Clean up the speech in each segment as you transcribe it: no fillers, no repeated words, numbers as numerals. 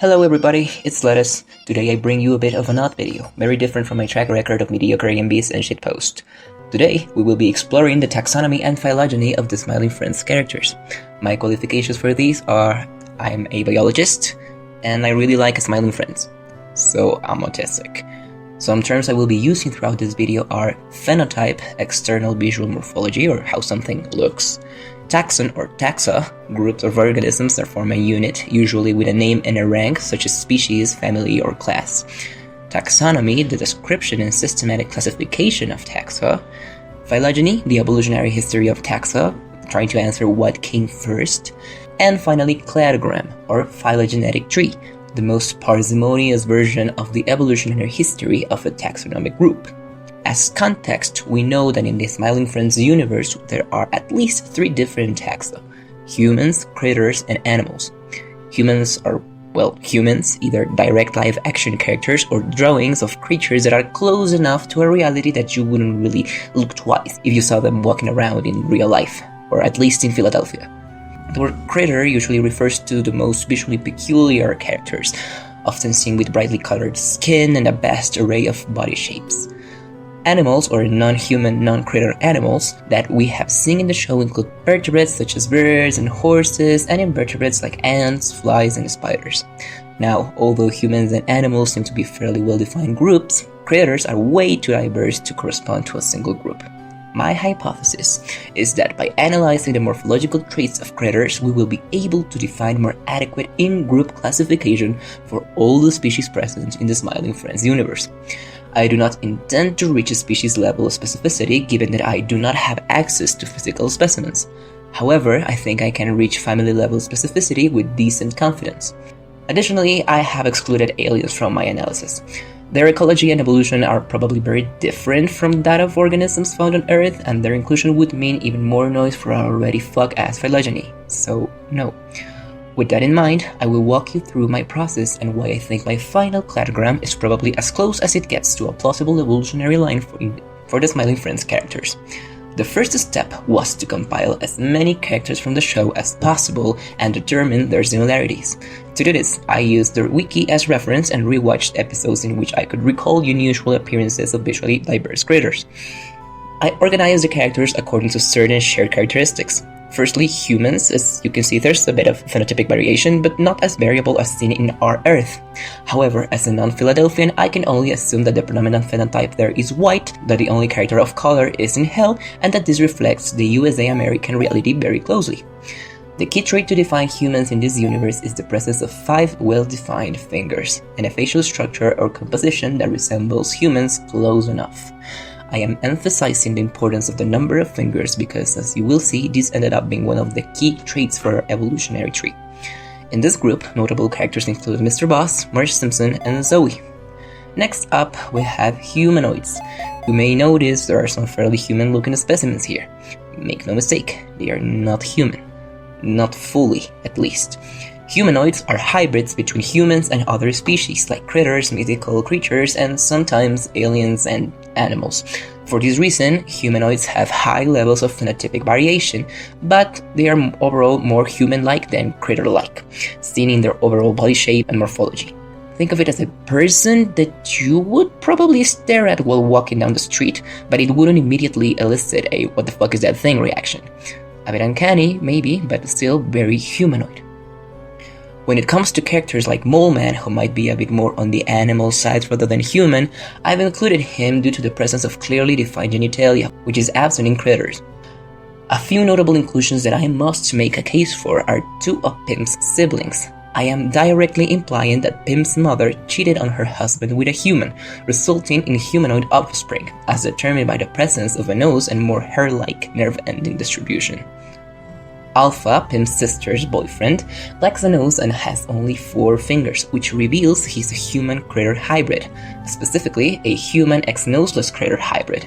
Hello everybody, it's Lettuce. Today I bring you a bit of an odd video, very different from my track record of mediocre AMBs and shitpost. Today, we will be exploring the taxonomy and phylogeny of the Smiling Friends characters. My qualifications for these are, I'm a biologist, and I really like Smiling Friends. So I'm autistic. Some terms I will be using throughout this video are phenotype, external visual morphology or how something looks, taxon or taxa, groups of organisms that form a unit, usually with a name and a rank such as species, family, or class. Taxonomy, the description and systematic classification of taxa. Phylogeny, the evolutionary history of taxa, trying to answer what came first. And finally, cladogram, or phylogenetic tree, the most parsimonious version of the evolutionary history of a taxonomic group. As context, we know that in the Smiling Friends universe, there are at least 3 different taxa: humans, critters, and animals. Humans are, humans, either direct live action characters or drawings of creatures that are close enough to a reality that you wouldn't really look twice if you saw them walking around in real life, or at least in Philadelphia. The word critter usually refers to the most visually peculiar characters, often seen with brightly colored skin and a vast array of body shapes. Animals, or non-human, non-critter animals, that we have seen in the show include vertebrates such as birds and horses, and invertebrates like ants, flies, and spiders. Now, although humans and animals seem to be fairly well-defined groups, critters are way too diverse to correspond to a single group. My hypothesis is that by analyzing the morphological traits of critters, we will be able to define more adequate in-group classification for all the species present in the Smiling Friends universe. I do not intend to reach a species level of specificity given that I do not have access to physical specimens. However, I think I can reach family level specificity with decent confidence. Additionally, I have excluded aliens from my analysis. Their ecology and evolution are probably very different from that of organisms found on Earth, and their inclusion would mean even more noise for our already fuck-ass phylogeny. So, no. With that in mind, I will walk you through my process and why I think my final cladogram is probably as close as it gets to a plausible evolutionary line for the Smiling Friends characters. The first step was to compile as many characters from the show as possible and determine their similarities. To do this, I used their wiki as reference and rewatched episodes in which I could recall unusual appearances of visually diverse critters. I organized the characters according to certain shared characteristics. Firstly, humans. As you can see, there's a bit of phenotypic variation, but not as variable as seen in our Earth. However, as a non-Philadelphian, I can only assume that the predominant phenotype there is white, that the only character of color is in hell, and that this reflects the USA-American reality very closely. The key trait to define humans in this universe is the presence of 5 well-defined fingers, and a facial structure or composition that resembles humans close enough. I am emphasizing the importance of the number of fingers because, as you will see, this ended up being one of the key traits for our evolutionary tree. In this group, notable characters include Mr. Boss, Marge Simpson, and Zoe. Next up, we have humanoids. You may notice there are some fairly human-looking specimens here. Make no mistake, they are not human. Not fully, at least. Humanoids are hybrids between humans and other species, like critters, mythical creatures, and sometimes aliens and animals. For this reason, humanoids have high levels of phenotypic variation, but they are overall more human-like than critter-like, seen in their overall body shape and morphology. Think of it as a person that you would probably stare at while walking down the street, but it wouldn't immediately elicit a "what the fuck is that thing" reaction. A bit uncanny, maybe, but still very humanoid. When it comes to characters like Mole Man, who might be a bit more on the animal side rather than human, I've included him due to the presence of clearly defined genitalia, which is absent in critters. A few notable inclusions that I must make a case for are 2 of Pim's siblings. I am directly implying that Pim's mother cheated on her husband with a human, resulting in humanoid offspring, as determined by the presence of a nose and more hair-like nerve-ending distribution. Alpha, Pim's sister's boyfriend, lacks a nose and has only 4 fingers, which reveals he's a human-critter hybrid, specifically a human X-noseless critter hybrid.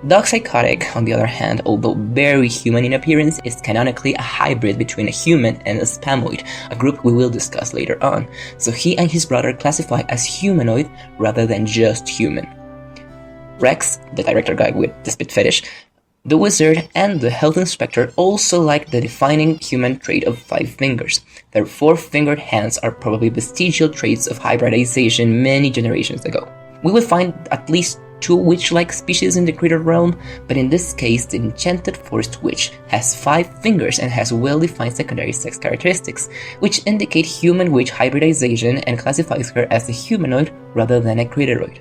Dog Psychotic, on the other hand, although very human in appearance, is canonically a hybrid between a human and a spamoid, a group we will discuss later on, so he and his brother classify as humanoid rather than just human. Rex, the director guy with the spit fetish, The wizard and the health inspector also like the defining human trait of 5 fingers. Their 4-fingered hands are probably vestigial traits of hybridization many generations ago. We will find at least 2 witch-like species in the critter realm, but in this case the enchanted forest witch has 5 fingers and has well-defined secondary sex characteristics, which indicate human witch hybridization and classifies her as a humanoid rather than a critteroid.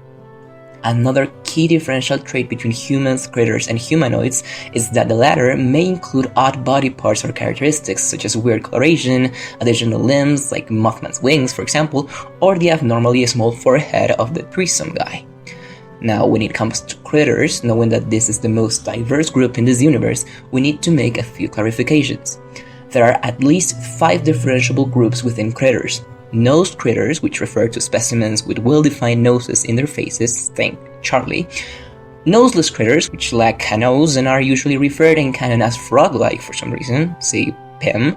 Another key differential trait between humans, critters, and humanoids is that the latter may include odd body parts or characteristics such as weird coloration, additional limbs like Mothman's wings for example, or the abnormally small forehead of the threesome guy. Now, when it comes to critters, knowing that this is the most diverse group in this universe, we need to make a few clarifications. There are at least 5 differentiable groups within critters. Nosed critters, which refer to specimens with well-defined noses in their faces, think Charlie. Noseless critters, which lack a nose and are usually referred in canon as frog-like for some reason, say Pym.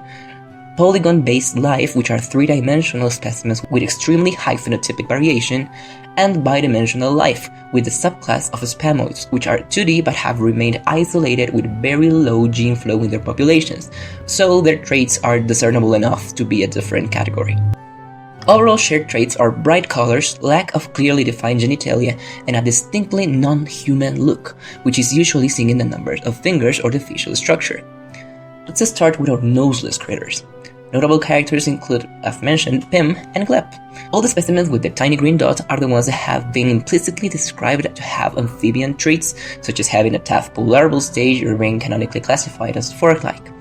Polygon-based life, which are 3-dimensional specimens with extremely high phenotypic variation, and bidimensional life, with the subclass of spamoids, which are 2D but have remained isolated with very low gene flow in their populations, so their traits are discernible enough to be a different category. Overall shared traits are bright colors, lack of clearly defined genitalia, and a distinctly non-human look, which is usually seen in the numbers of fingers or the facial structure. Let's start with our noseless critters. Notable characters include, as mentioned, Pym and Glep. All the specimens with the tiny green dot are the ones that have been implicitly described to have amphibian traits, such as having a tadpole larval stage or being canonically classified as fork-like.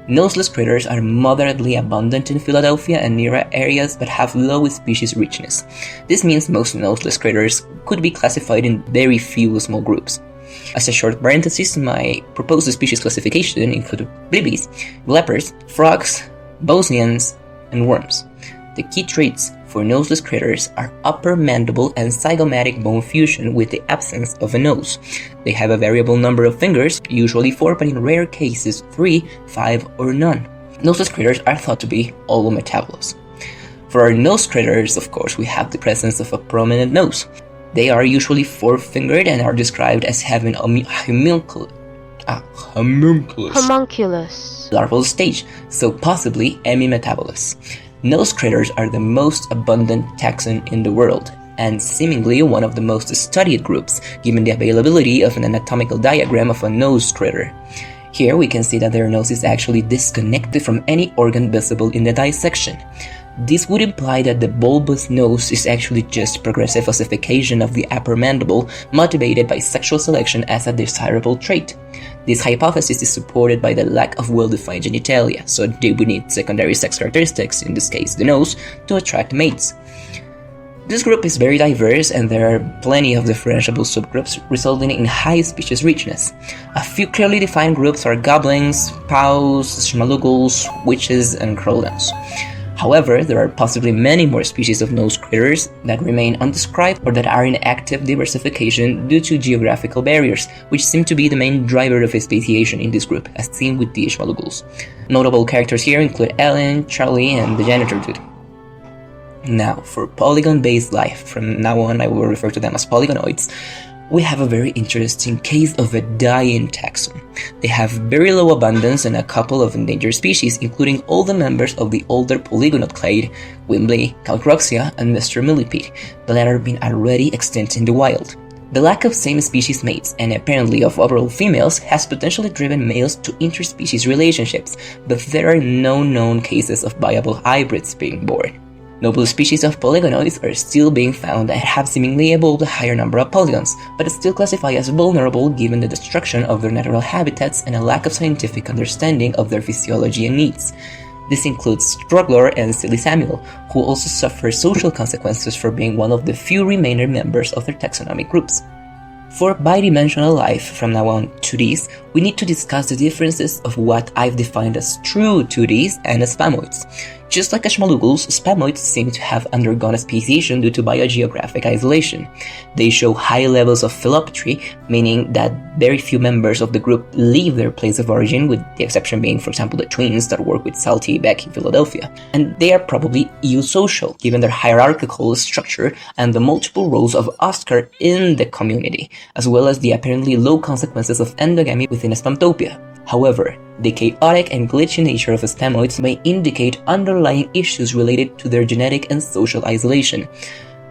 Noseless critters are moderately abundant in Philadelphia and nearby areas but have low species richness. This means most noseless critters could be classified in very few small groups. As a short parenthesis, my proposed species classification include blibbies, leopards, frogs, bosnians, and worms. The key traits for noseless critters are upper mandible and zygomatic bone fusion with the absence of a nose. They have a variable number of fingers, usually 4 but in rare cases 3, 5, or none. Noseless critters are thought to be oometabolous. For our nose critters, of course, we have the presence of a prominent nose. They are usually 4-fingered and are described as having a homunculus larval stage, so possibly hemimetabolous. Nose critters are the most abundant taxon in the world, and seemingly one of the most studied groups, given the availability of an anatomical diagram of a nose critter. Here we can see that their nose is actually disconnected from any organ visible in the dissection. This would imply that the bulbous nose is actually just progressive ossification of the upper mandible, motivated by sexual selection as a desirable trait. This hypothesis is supported by the lack of well-defined genitalia, so they would need secondary sex characteristics, in this case the nose, to attract mates. This group is very diverse and there are plenty of differentiable subgroups resulting in high species richness. A few clearly defined groups are goblins, pows, schmalugles, witches, and crowdens. However, there are possibly many more species of nose critters that remain undescribed or that are in active diversification due to geographical barriers, which seem to be the main driver of speciation in this group, as seen with the schmalugles. Notable characters here include Ellen, Charlie, and the janitor dude. Now, for polygon-based life, from now on I will refer to them as polygonoids, we have a very interesting case of a dying taxon. They have very low abundance and a couple of endangered species, including all the members of the older polygonid clade, Wimbley, Calcroxia, and Mr. Millipede, the latter being already extinct in the wild. The lack of same-species mates, and apparently of overall females, has potentially driven males to interspecies relationships, but there are no known cases of viable hybrids being born. Noble species of polygonoids are still being found and have seemingly evolved a higher number of polygons, but still classify as vulnerable given the destruction of their natural habitats and a lack of scientific understanding of their physiology and needs. This includes Struggler and Silly Samuel, who also suffer social consequences for being one of the few remaining members of their taxonomic groups. For bidimensional life, from now on 2Ds, we need to discuss the differences of what I've defined as true 2Ds and spamoids. Just like Ashmaluguls, spamoids seem to have undergone speciation due to biogeographic isolation. They show high levels of phylopatry, meaning that very few members of the group leave their place of origin, with the exception being, for example, the twins that work with Salty back in Philadelphia. And they are probably eusocial, given their hierarchical structure and the multiple roles of Oscar in the community, as well as the apparently low consequences of endogamy within a spamtopia. However, the chaotic and glitchy nature of spamoids may indicate underlying issues related to their genetic and social isolation.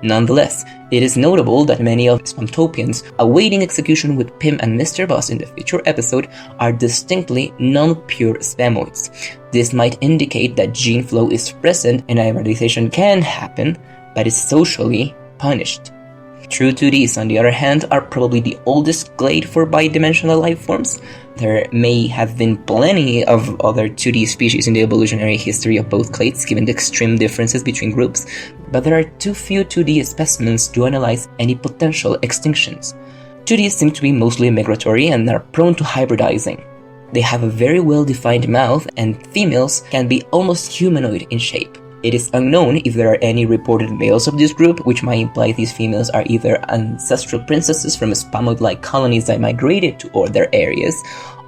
Nonetheless, it is notable that many of Spamtopians awaiting execution with Pim and Mr. Boss in the future episode are distinctly non-pure spamoids. This might indicate that gene flow is present and hybridization can happen, but is socially punished. True 2Ds, on the other hand, are probably the oldest clade for bidimensional life forms. There may have been plenty of other 2D species in the evolutionary history of both clades, given the extreme differences between groups, but there are too few 2D specimens to analyze any potential extinctions. 2Ds seem to be mostly migratory and are prone to hybridizing. They have a very well-defined mouth, and females can be almost humanoid in shape. It is unknown if there are any reported males of this group, which might imply these females are either ancestral princesses from spamoid-like colonies that migrated to other areas,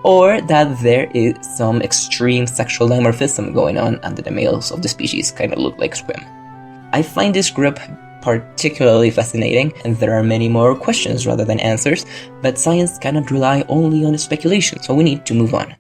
or that there is some extreme sexual dimorphism going on and that the males of the species kind of look like swim. I find this group particularly fascinating, and there are many more questions rather than answers, but science cannot rely only on speculation, so we need to move on.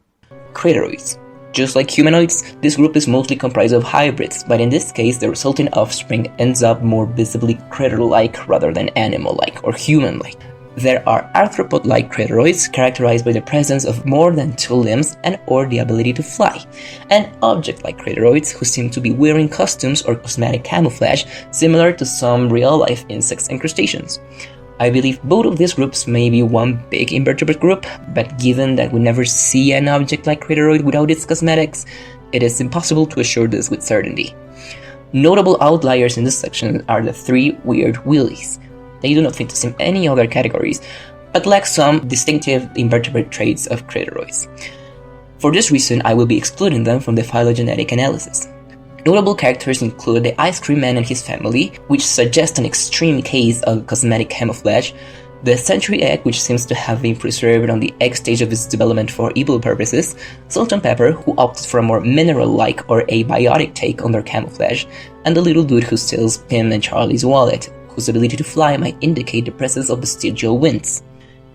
Critteroids. Just like humanoids, this group is mostly comprised of hybrids, but in this case the resulting offspring ends up more visibly critter-like rather than animal-like or human-like. There are arthropod-like critteroids characterized by the presence of more than 2 limbs and or the ability to fly, and object-like critteroids who seem to be wearing costumes or cosmetic camouflage similar to some real-life insects and crustaceans. I believe both of these groups may be one big invertebrate group, but given that we never see an object like Critteroid without its cosmetics, it is impossible to assure this with certainty. Notable outliers in this section are the 3 weird wheelies. They do not fit into any other categories, but lack some distinctive invertebrate traits of Critteroids. For this reason, I will be excluding them from the phylogenetic analysis. Notable characters include the Ice Cream Man and his family, which suggests an extreme case of cosmetic camouflage, the Century Egg, which seems to have been preserved on the egg stage of its development for evil purposes, Salt and Pepper, who opts for a more mineral-like or abiotic take on their camouflage, and the little dude who steals Pim and Charlie's wallet, whose ability to fly might indicate the presence of vestigial winds.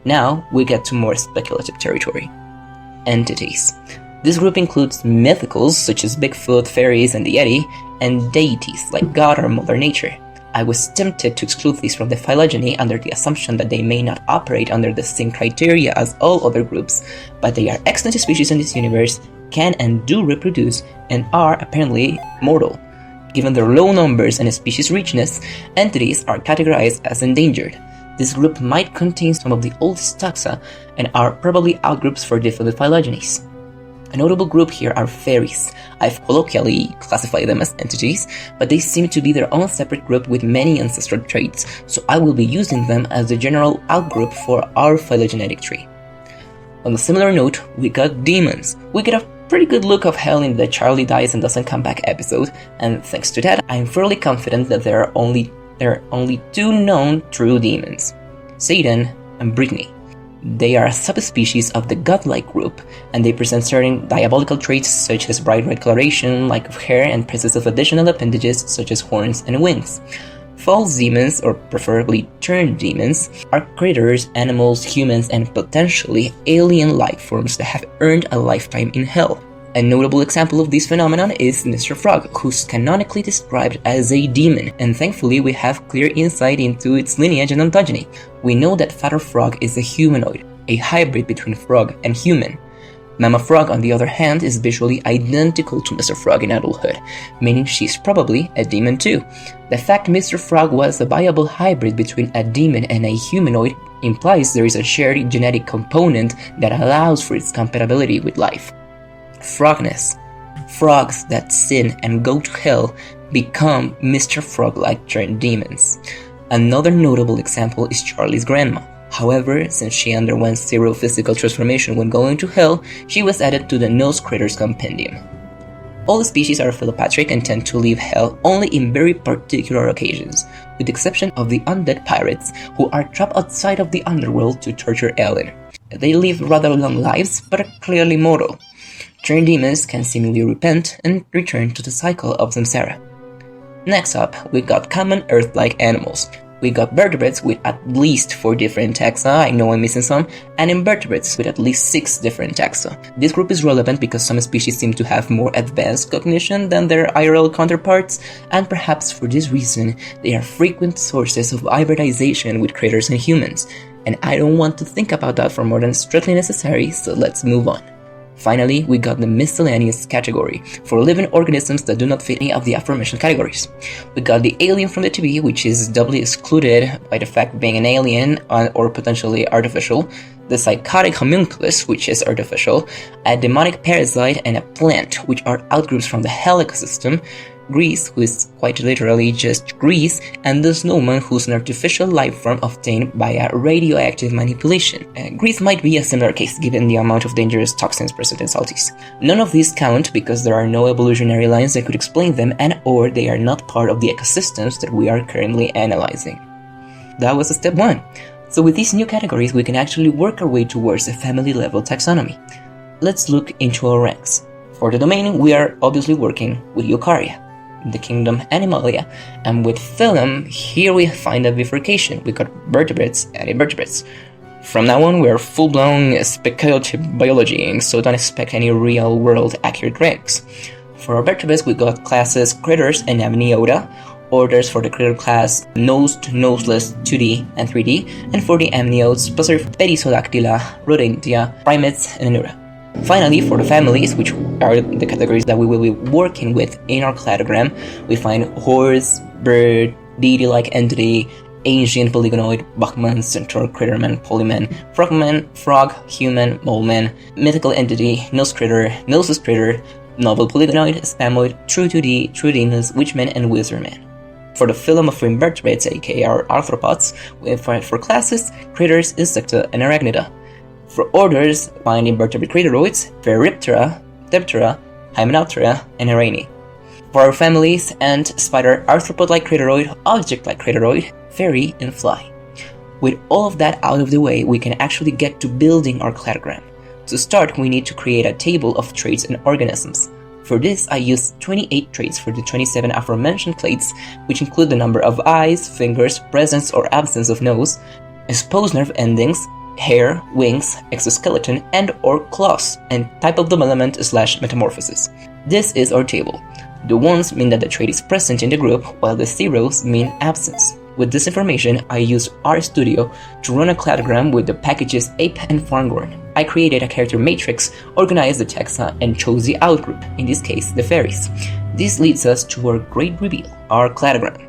Now, we get to more speculative territory. Entities. This group includes mythicals such as Bigfoot, fairies, and the Yeti, and deities like God or Mother Nature. I was tempted to exclude these from the phylogeny under the assumption that they may not operate under the same criteria as all other groups, but they are excellent species in this universe, can and do reproduce, and are apparently mortal. Given their low numbers and species richness, entities are categorized as endangered. This group might contain some of the oldest taxa and are probably outgroups for different phylogenies. A notable group here are fairies. I've colloquially classified them as entities, but they seem to be their own separate group with many ancestral traits, so I will be using them as the general outgroup for our phylogenetic tree. On a similar note, we got demons. We get a pretty good look of hell in the Charlie Dies and Doesn't Come Back episode, and thanks to that, I'm fairly confident that there are only 2 known true demons: Satan and Brittany. They are a subspecies of the godlike group, and they present certain diabolical traits such as bright red coloration, lack of hair, and presence of additional appendages such as horns and wings. False demons, or preferably turned demons, are critters, animals, humans, and potentially alien life forms that have earned a lifetime in hell. A notable example of this phenomenon is Mr. Frog, who's canonically described as a demon, and thankfully we have clear insight into its lineage and ontogeny. We know that Father Frog is a humanoid, a hybrid between frog and human. Mama Frog, on the other hand, is visually identical to Mr. Frog in adulthood, meaning she's probably a demon too. The fact Mr. Frog was a viable hybrid between a demon and a humanoid implies there is a shared genetic component that allows for its compatibility with life. Frogness. Frogs that sin and go to hell become Mr. Frog-like turned demons. Another notable example is Charlie's grandma. However, since she underwent 0 physical transformation when going to hell, she was added to the Nose Critters Compendium. All species are philopatric and tend to leave hell only in very particular occasions, with the exception of the undead pirates, who are trapped outside of the underworld to torture Ellen. They live rather long lives, but are clearly mortal. Trained demons can seemingly repent and return to the cycle of samsara. Next up, we got common Earth-like animals. We got vertebrates with at least 4 different taxa, I know I'm missing some, and invertebrates with at least 6 different taxa. This group is relevant because some species seem to have more advanced cognition than their IRL counterparts, and perhaps for this reason, they are frequent sources of hybridization with critters and humans. And I don't want to think about that for more than strictly necessary, so let's move on. Finally, we got the Miscellaneous category, for living organisms that do not fit any of the aforementioned categories. We got the alien from the TV, which is doubly excluded by the fact of being an alien or potentially artificial, the psychotic homunculus, which is artificial, a demonic parasite, and a plant, which are outgroups from the hell ecosystem, grease, who is quite literally just grease, and the snowman, who's an artificial life form obtained by a radioactive manipulation. Grease might be a similar case given the amount of dangerous toxins present in salties. None of these count because there are no evolutionary lines that could explain them, and or they are not part of the ecosystems that we are currently analyzing. That was step 1. So with these new categories, we can actually work our way towards a family level taxonomy. Let's look into our ranks. For the domain, we are obviously working with Eukarya, the kingdom Animalia, and with phylum, here we find a bifurcation. We got vertebrates and invertebrates. From now on, we are full-blown speculative biology, so don't expect any real-world accurate ranks. For our vertebrates, we got classes Critters and Amniota, orders for the critter class Nosed, Noseless, 2D and 3D, and for the amniotes, Perissodactyla, Rodentia, Primates, and Anura. Finally, for the families, which are the categories that we will be working with in our cladogram, we find horse, bird, deity-like entity, ancient polygonoid, Bachman, centaur, critterman, polyman, frogman, frog, human, moleman, mythical entity, nose critter, noseless critter, novel polygonoid, spamoid, true 2D, true demons, witchman, and wizardman. For the phylum of invertebrates, aka our arthropods, we find for classes, critters, insecta, and arachnida. For orders, find invertebrate Critteroids, Pteroptera, Diptera, Hymenoptera, and Araneae. For our families, ant, spider, arthropod-like Critteroid, object-like Critteroid, fairy, and fly. With all of that out of the way, we can actually get to building our cladogram. To start, we need to create a table of traits and organisms. For this, I used 28 traits for the 27 aforementioned clades, which include the number of eyes, fingers, presence or absence of nose, exposed nerve endings, hair, wings, exoskeleton, and or claws, and type of development / metamorphosis. This is our table. The ones mean that the trait is present in the group, while the zeros mean absence. With this information, I used RStudio to run a cladogram with the packages ape and farngorn. I created a character matrix, organized the taxa, and chose the outgroup, in this case the fairies. This leads us to our great reveal, our cladogram.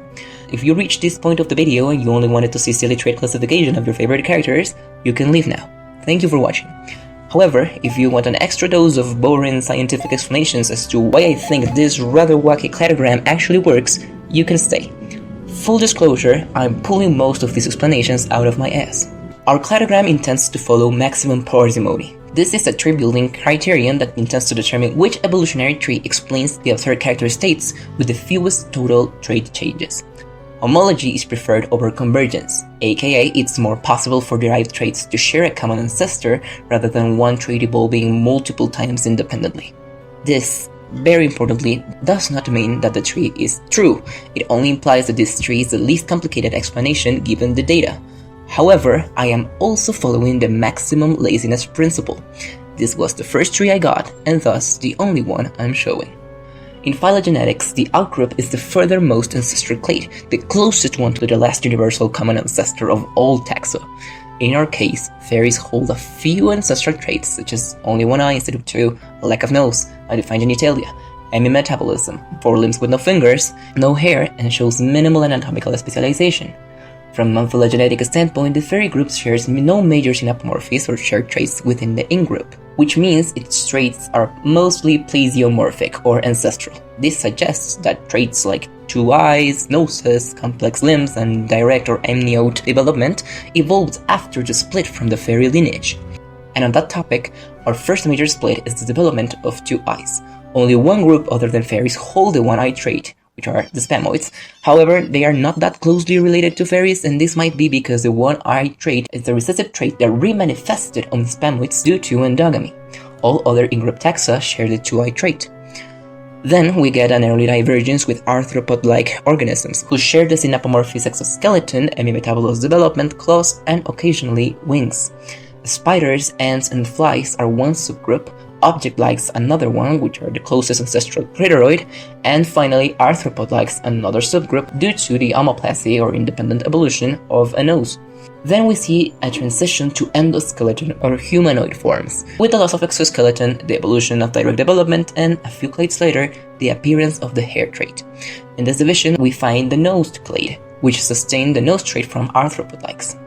If you reached this point of the video and you only wanted to see silly trait classification of your favorite characters, you can leave now. Thank you for watching. However, if you want an extra dose of boring scientific explanations as to why I think this rather wacky cladogram actually works, you can stay. Full disclosure, I'm pulling most of these explanations out of my ass. Our cladogram intends to follow maximum parsimony. This is a tree building criterion that intends to determine which evolutionary tree explains the observed character states with the fewest total trait changes. Homology is preferred over convergence, aka it's more possible for derived traits to share a common ancestor rather than one trait evolving multiple times independently. This, very importantly, does not mean that the tree is true. It only implies that this tree is the least complicated explanation given the data. However, I am also following the maximum laziness principle. This was the first tree I got, and thus the only one I'm showing. In phylogenetics, the outgroup is the furthermost ancestral clade, the closest one to the last universal common ancestor of all taxa. In our case, fairies hold a few ancestral traits such as only one eye instead of two, a lack of nose, undefined genitalia, hemimetabolism, 4 limbs with no fingers, no hair, and shows minimal anatomical specialization. From a phylogenetic standpoint, the fairy group shares no major synapomorphies or shared traits within the in-group, which means its traits are mostly plesiomorphic or ancestral. This suggests that traits like 2 eyes, noses, complex limbs, and direct or amniote development evolved after the split from the fairy lineage. And on that topic, our first major split is the development of 2 eyes. Only one group other than fairies hold the one-eye trait, which are the spamoids. However, they are not that closely related to fairies, and this might be because the one-eye trait is the recessive trait that remanifested on spamoids due to endogamy. All other in-group taxa share the two-eye trait. Then we get an early divergence with arthropod-like organisms, who share the synapomorphic exoskeleton, hemimetabolous development, claws, and occasionally wings. Spiders, ants, and flies are one subgroup, object-likes another one, which are the closest ancestral Critteroid, and finally arthropod-likes another subgroup due to the homoplasy or independent evolution of a nose. Then we see a transition to endoskeleton or humanoid forms, with the loss of exoskeleton, the evolution of direct development, and a few clades later, the appearance of the hair trait. In this division, we find the nosed clade, which sustained the nose trait from arthropod-likes.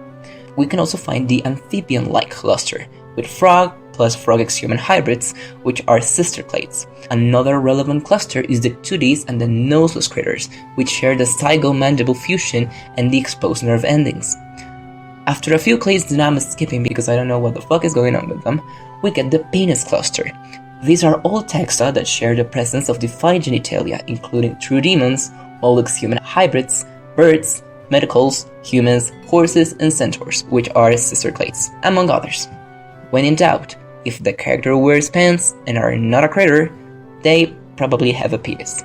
We can also find the amphibian-like cluster, with frog plus frog x-human hybrids, which are sister clades. Another relevant cluster is the 2Ds and the noseless critters, which share the zygomandible fusion and the exposed nerve endings. After a few clades that I'm skipping because I don't know what the fuck is going on with them, we get the penis cluster. These are all taxa that share the presence of defined genitalia, including true demons, all x-human hybrids, birds, medicals, humans, horses, and centaurs, which are sister clades, among others. When in doubt, if the character wears pants and are not a critter, they probably have a penis.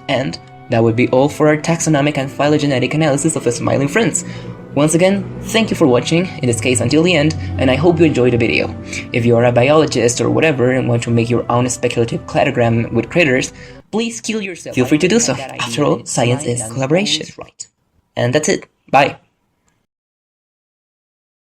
And that would be all for our taxonomic and phylogenetic analysis of the smiling friends. Once again, thank you for watching, in this case until the end, and I hope you enjoyed the video. If you are a biologist or whatever and want to make your own speculative cladogram with critters, please kill yourself. Feel free to do so. After all, science is collaboration. And that's it. Bye.